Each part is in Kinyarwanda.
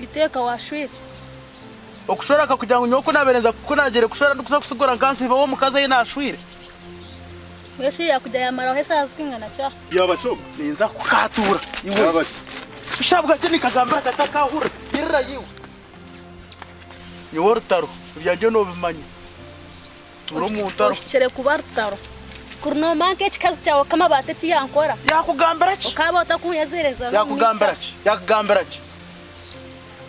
Iteka washwira. Okushora kugira ngo nyoko nabereza kunagere kushora ndukuza kusigura ngansi bawo mukaza yinashwire. Weshi yakujya yamara hesa azwingana cya. Yabacoma ninza kukatura. Iwe. Ushabwa cyane kagamba tatakahura. Irira yiwe. Niwo rutaro. Byanje no bimanye. Turo mu rutaro. Ukichere kuba rutaro. Kurno manke chikazi cyawe kama bateti yankora. Yakugambira ki? Ukaba utakunyezereza. Yakugambira ki? Yakugambira ki?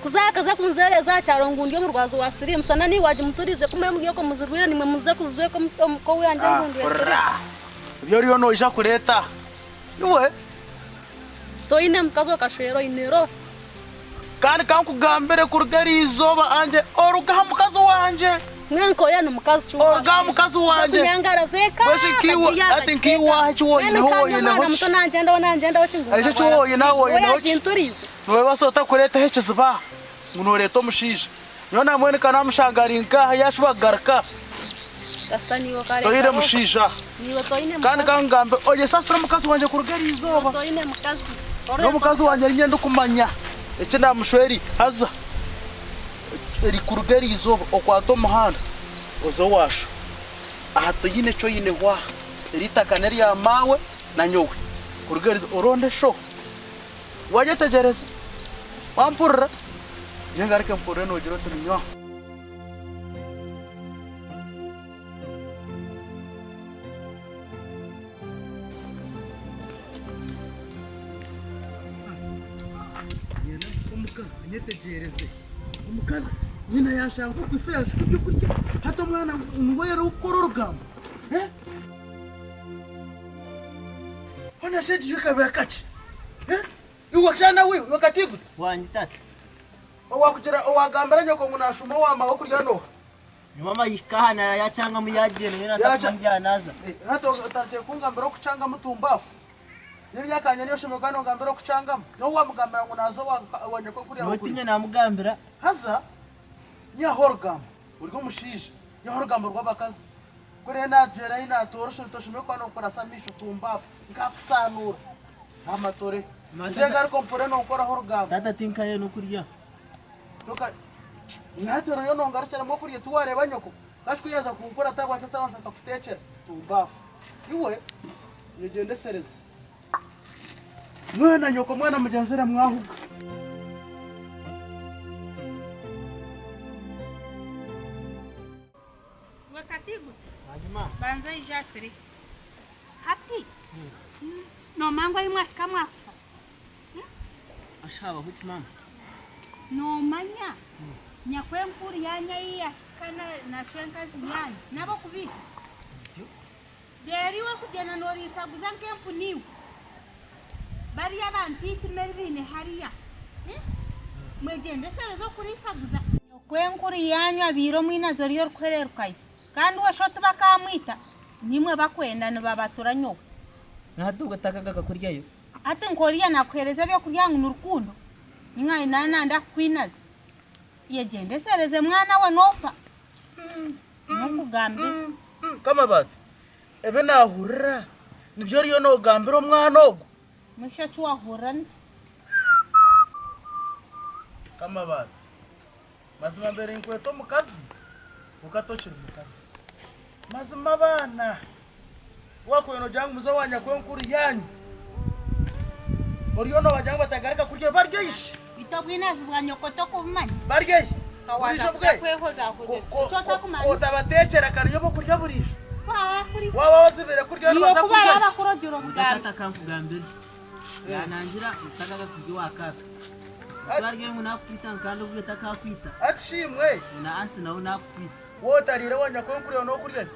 Kuzakaza kunzereza cyarongo ndiyo mu rwazo wa sirimu sana ni waje muturize kumwe mu yoko muzurwira nimwe muze kuzwe ko wanje ngundi. Byo riyo no ija kureta. Iwe. Toine mkazo kashero ineros. Kandi kankugambire kurugari izoba anje oruga mukazo wanje. Mwanko yana mukazi chuwa. Oruga mukazo wanje. Kunyangara zeka. Bashikiwa ati nkiwa chiwo inaho inaho. Mto nanjenda wachingu. Aje chiwo inaho inaho. Jinturize. Nowe basota kureta hechiziba. Munoreto mushije. Nyona mwene kana mushangarinka yashwagarka. Kastani wakare. Toire mushija. Niwe toine. Kandi kangambe oye sasura mukazi wanje kurugari izoba. Toine mukazi. No mukazi wanje ngende kumanya. Ece ndamushweri haza. Eri kurugari izoba okwato muhanda. Ozo washo. Ahato yine cyo yine wa. Erita kaneri ya mawe na nyowe. Kurugari oronde sho. Waje tegereza. Wampurra. Nyengarike mpurre no jiro tuminyo. Nyetegereze umukazi nyina yashaka kwifesha kubyo kurya hata mwana ngwera ukora urugamba ona sheje yukabe akachi iwakana wiwe wakatigu wanjye tata owakugera owagambara ko munashuma wama wo kurya no mama yikahana ya cyanga muyagene ngena takunjyanaza hata utaje kungambara kucanga mutumbafu Nibyakanye niyo shimo kano ngambira kucangama no wamugambira ngo nazo wanye ko kuri aho tinye namugambira haza nya horgam urwo mushije nya horgam rwabakazi kuri na jera ina torosho toshime kwano kora samisho tumbafu ngakusanura amatore njenga ari kompore no kora horgam tata tinkaye no kurya toka nyatero yo no ngarukira mo kurya tuwareba nyoko kashkuyeza kunkora tabwa tatawansa kafutekera tumbafu iwe yegende sereza Mwana nyoko mwana mujazira mwahuga. Wakatigu. Hajima. Banza ijatri. Hati. No mangwa imwa kama. Ashaba huti mama. No manya. Nyakwempuri yanya iya kana na shenkazi nyanya. Nabo kubi. Deri wa kujana nori sabuzanke mpuniu. Bari y'abantiti mervine hariya mwegende serezo kuri saguza kwenkuri yanywa biro mwinazo riyo rukwererkaye kandi washoti bakamwita nimwe bakwendana babatura nyoko nahatuga takagaga kuryayo ate nkoriya nakwereza byo kurya ngo nurukundo ningaye nanda kwinaza yegende sereze mwana wa nofa nukugambe Kama bati ebe nahurira nibyo riyo no gambiro mwana ogo musha chuwa horani kama bati mazima mbere inkweto mukazi ukatokira mukazi mazima bana wako ino jangu muzo wanya kwenkuri yanyu oriyo no wajanga batagarika kurya barye ishi bitabwina zibwa nyokoto kumanya barye kawaza kwehoza chota kumanya utabatekera kariyo bo kurya burisho kuri wawa wazibere kurya no baza kurya kubara bakurogero buganda tata kankugambira yanangira utagaga kurya wakaka Barge munakwita nkando bwe takakwita atshimwe na anti nawe nakwita wotarire wanya kwenkuri no kurya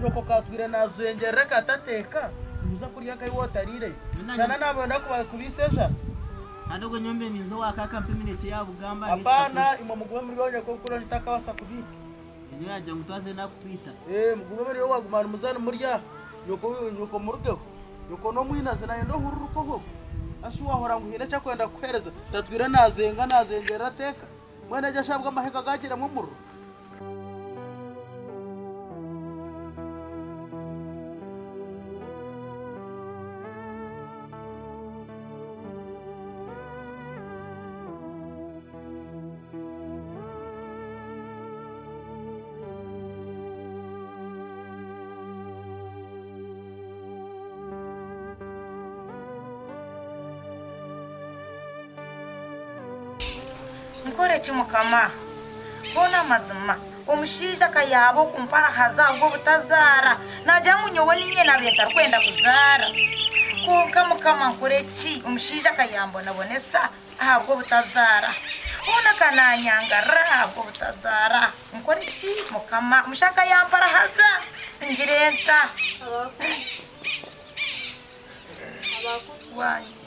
nyoko katwire nazengera katateka muza kurya kai wotarire chana nabona kubisesha Adogo nyombe nizo wakaka mpimineke ya bugamba hapana imwe mugume muri wanya kwenkuri nitakawasa kubika niyo yaje ngutwaze nakutwita mugume muri wagumana muzana murya nyoko murugeho nyoko no mwinaze nayo ndo hururuko go ashuwa hora nguhira cya kwenda kwereza tatwire nazengera teka mwene jashabwa amaheka gagira mu murro nkore kimukama bona mazima omushija kayabo kumpara hazango butazara najya munyowe ninye nabeta kwenda kuzara konka mukama nkore ki omushija kayambo nabonesa ahabwo butazara ona kananyangara ahabwo butazara nkore ki mukama mushaka yampara haza njirenta wanjye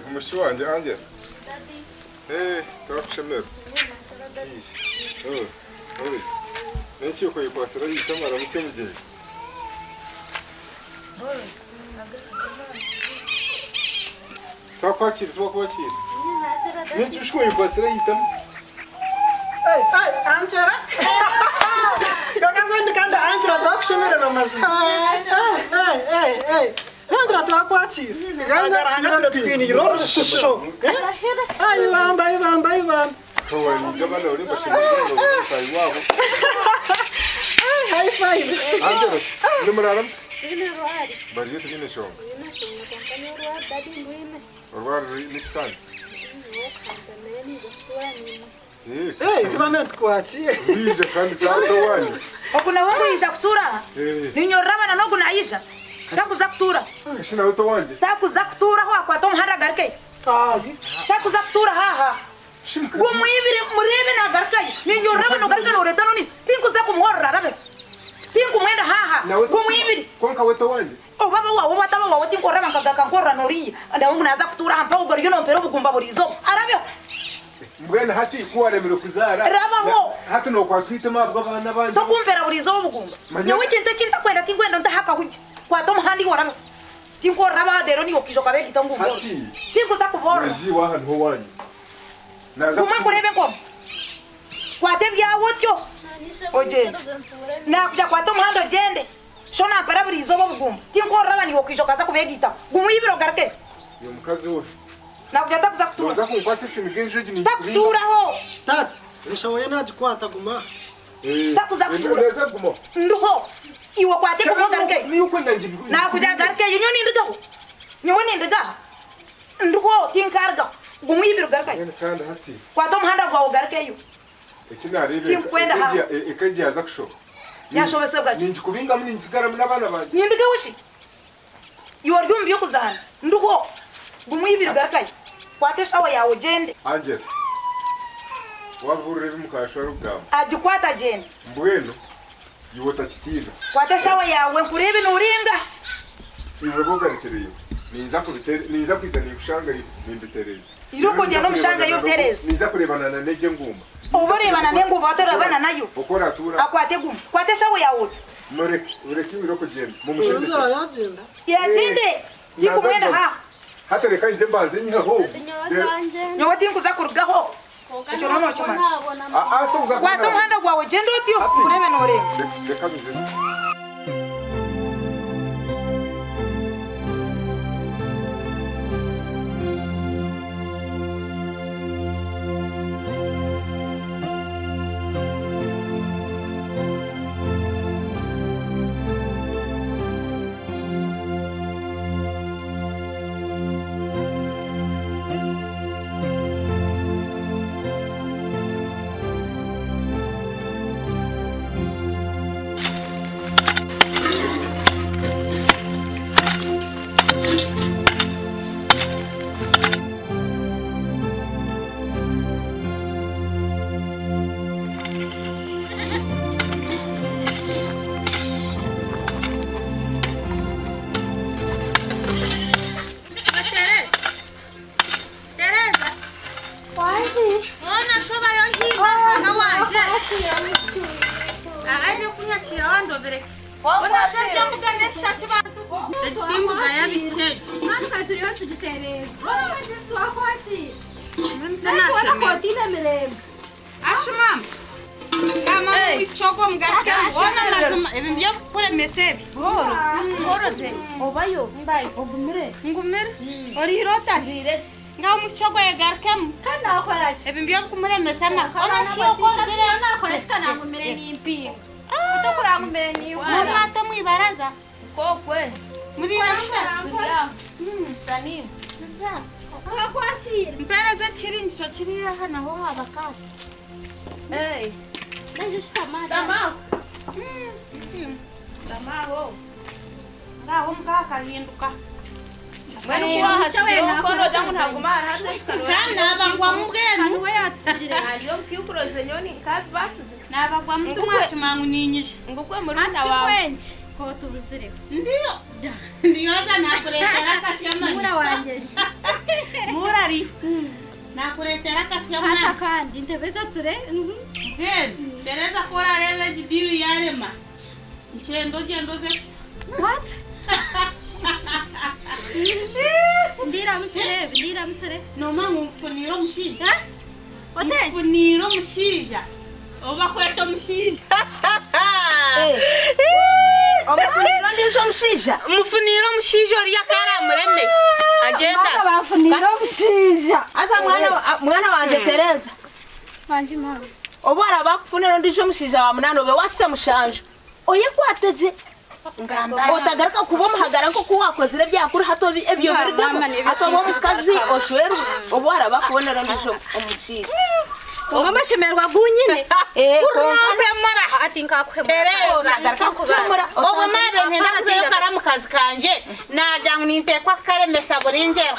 umushi wanjye Angela. Turakushemera. Niki uko yikwasira yisamara musemugeye. Twakwakira. Niki ushiko yikwasira yitamo. Angela. Kakangwe ndikanda Angela twakushemera mazima. Angela twakwakira. Ngara hangara twini yorosho. Ayibamba. Kawani gabana uri bashimira ngo tayi wabo. High five. Angela, ndi muraram. Tine rwari. Bari tugine shonga. Ina shonga konkani rwari dadi ndwime. Orwari nishitani. Ibament kwakira. Bije kandi tato wanyu. okuna wangu isha kutura ninyoraba na nogu naisha takuza kutura Kishina uto wanje. takuza kutura ho akwato muhanda garke takuza kutura haha gumwibiri murebe na garke ninyoraba no garke no retano ni tinkuza kumworra rabe tinkumwenda haha gumwibiri Konka weto wanje. obaba wawo bataba wawo tinkoraba ngagaka nkorra nori ndawo munaza kutura hampa ubwo ryo nompero bugumba burizo arabyo Mbwene hati kuwaremera kuzara. Rabaho. Hati no kwakwita mabwa bana banje. tokumvera burizo bugumba nyewe kinta kwenda tingwenda ndahaka huji kwato muhandi worame tinkoraba dero ni okisho kabeki tangumbo Hati. tinkuza kubora Wezi wa hano ho wanyu. Naza. kuma kurebe ko kwate byawo tyo Ojende. nakuja kwato muhando jende shona mpera burizo bugumba tinkoraba ni okisho kaza kubegita gumwibiro garke Yo mukazi we. nakuja takuza kutura Tuza kumkwasi timigenje jini. takuturaho Tati, nishoboye najikwata guma. takuza kutura Unaweza gumo. nduho iwo kwate kumo garke Ni uko nanjibi. nakuja garke yunyo ni ndigaho nyewe ni ndiga nduho tinkarga gumwibiro garke Yene kandi hati. kwato muhanda gwawo garke yo Ikinarebe. Tinkwenda ha. Ekaji yaza kusho. yashobese bwaki Ninji kubinga muni nsigara muna bana banje. ni ndigaho shi iworyo mbyo kuzana nduho gumwibiro garke kwate shawa yawo jende Angela. Wavurire mukashwara ubwamo. ajikwata jende Mbweno. Yiwota kitina. kwate shawa yawe kurebe nuringa Iwe bogarikiriye. Ninza kwizana ikushanga nimbitereze. iruko je no mushanga yo tereza Ninza kurebana na neje nguma. obarebana nengo batorabana nayo Okora tura. akwate gum kwate shawa yawe Ureki wiroko genda. Inzara Mumushende. yagenda. ya jende tikumwenda ha Hata reka nze mbanze nyina ho. nyowe tinkuza kurugaho icyo nono cyuma Tuvuga kwate umuhanda gwawe jende otyo Ati. kurebe nurenga Reka bize. Nga umuchogo egarkem kana akoraje ebimbyo kumure mesama ona shoko jere na akoraje kana ngumire nimpi utokura ngumire ni mama to mwibaraza kokwe muri ya sanimu kwakira mpereza kiringisho kiriya hano ho habakati naje samara tamaho ngaho mukakahinduka mwari kubaha kono damu ntagumara hashikaro nabagwa mu bwenu we yatsigire hariyo mkikuroze nyoni kazi basize nabagwa mu tumwakimangu ninyije ngukwe muri mwana wawe ko tubuzireho ndiyo za nakuretera kasiyama mura wangeje murari nakuretera kasiyama hata kandi ndebeza ture bwenu dereza kora rebe jidiru yarema nchendo ze what ndira mutere noma ngumfuniro mushija oteje mfuniro mushija oba kweto mushija omufuniro ndisho mshija mufuniro mushija ori akaramureme agenda bafunira obusija asa mwana wanje Tereza banje mama obora bakufunira ndisho mshija wa munano be wase mushanje oye kwateje otagaruka kuba muhagara ko kuwakozire byakuri hato ebyo birigamo hato bo mukazi oshweru obora bakubonera ndisho omushija mama shemerwa gunyine urumpe mara ati ngakwemura Tereza obo mabe ntakuze yokara mu kazi kanje najya ngintekwa karemesa buringera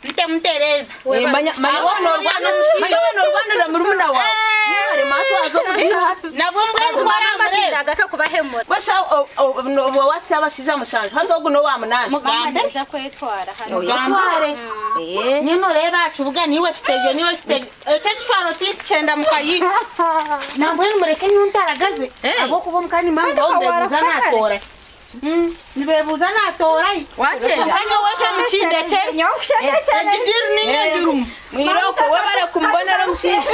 nte mutereza manya Rwanda muri muna wawe yari mato azo kudiha nabwo mbwezi baramurira gaka kubahemura basha obo wasi abashija mushanje hando guno wa munani mugandeza kwetwara hano yatware nyino reba acubuga niwe stage niwe stage cyo cyaro ticenda mukayi nabwo mureke nyuntaragaze abo kubo mukani mamba ondebuza natora nibebuza natora wacenda kanya wesha mukinde cye jidiru ninyenjuru mwiroko we bare kumbonera mushije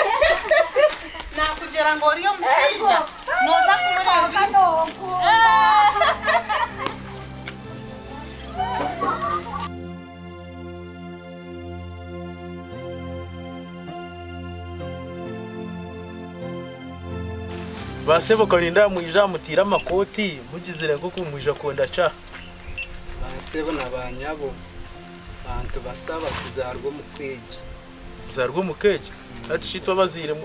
nakugira ngo uriyo mushija noza kumureba basebo karinda mwija mutira amakoti mugizire ngo kumwija konda cha basebo nabanyabo bantu basaba kuzarwa mu kweje zarwo mukeje ati shito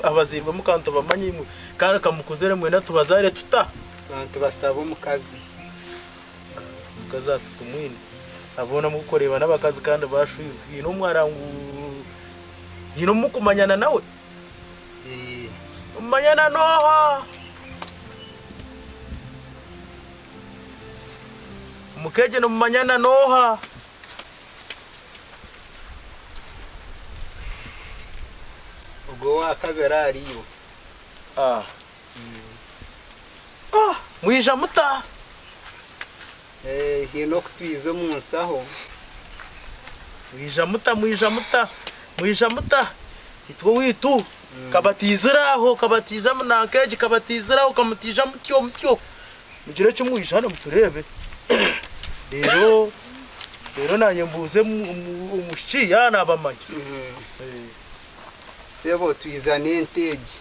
abazirwa mukanto bamanyimwe kandi kamukuzere mwena tubazare tuta bantu basaba umukazi kazatu kumwini abona mukoreba n'abakazi kandi bashuye ino mwarangu ino mukumanyana nawe umanyana noha mukeje no manyana noha ubwo wakabera ariyo mwija muta hino kutwizo munsaho mwija muta itwo witu kabatiziraho kabatiza munakeje kabatiziraho kamutija mutyo mugire cyo mwija hano muturebe rero nanye mbuze umushi yana abamanye sebo twizane nteje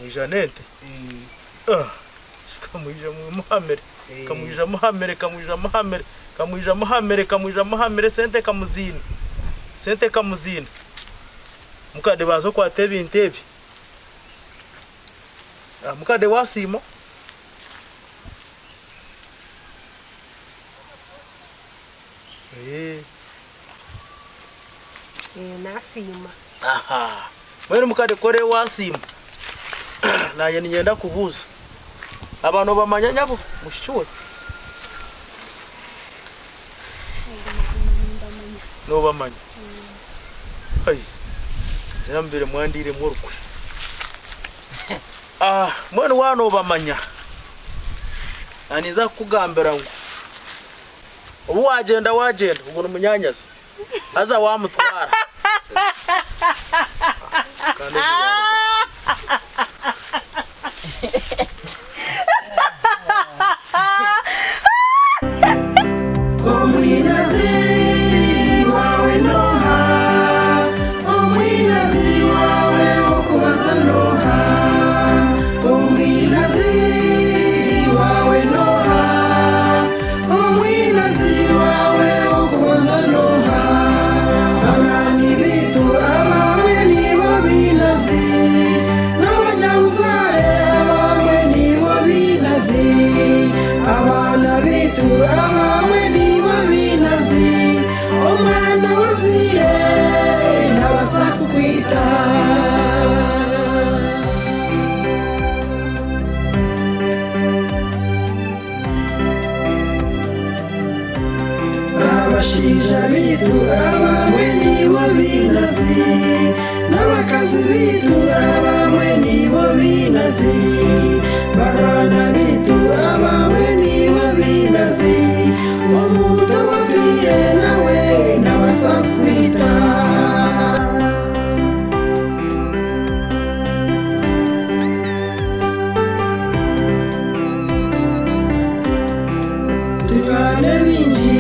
mwijanete kamwija muhamere kamwija muhamere sente kamuzine mukade bazo kwatebe intebe mukade wasima nasima mwene mukade kore wasima naye ninyenda kubuza abantu bamanya nyabo mushichwe no bamanya ai nyambire mwandire murukwe mwene wano bamanya aniza kugambira ngo ubu wagenda ubwo umunyanyazi aza wamutwara kandi Omwinazi wawe noha abashija bitu abamwe nibo binazi n'abakazi bitu abamwe nibo binazi barwana bitu abamwe nibo binazi omuntu abatuye nawe n'abasakwita tubane bingi